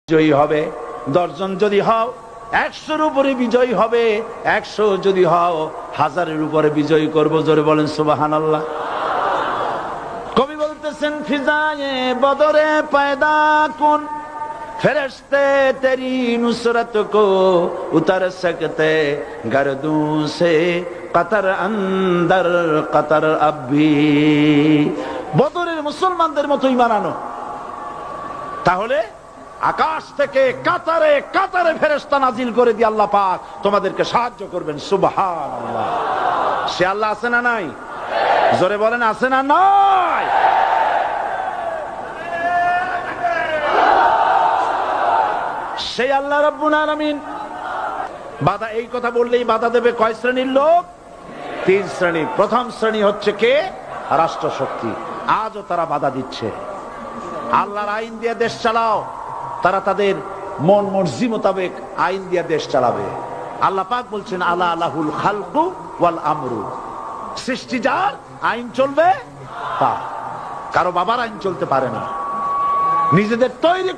বিজয়ী হবে। 10 জন যদি হও 100-র উপরে বিজয়ী হবে, 100 যদি হও 1000-এর উপরে বিজয়ী করব। জোরে বলেন সুবহানাল্লাহ। কবি বলতেছেন ফিজায়ে বদরে পয়দা কুন ফেরেশতে তেরি নুসরত কো উতার সকতে গর্দু সে কতর অন্দর কতর আবি। বদরের মুসলমানদের মতো ঈমান আনো, তাহলে আকাশ থেকে কাতারে কাতারে ফেরেশতা নাজিল করে দিয়ে আল্লাহ পাক তোমাদেরকে সাহায্য করবেন। সুবহানাল্লাহ। সে আল্লাহ আছে না নাই? জোরে বলেন আছে না নাই? সেই আল্লাহ রাব্বুল আলামিন বাধা, এই কথা বললেই বাধা দেবে কয় শ্রেণীর লোক? 3 শ্রেণী। প্রথম শ্রেণী হচ্ছে কে? রাষ্ট্রশক্তি। আজও তারা বাধা দিচ্ছে। আল্লাহর আইন দিয়ে দেশ চালাও, তারা তাদের মন মর্জি মোতাবেক আইন দিয়ে দেশ চালাবে। আল্লাহ পাক বলছেন আলা লাহুল খালকু ওয়াল আমরু, সৃষ্টি যার, আইন চলবে তার। কারো বাবার আইন চলতে পারে না। নিজেদের তৈরি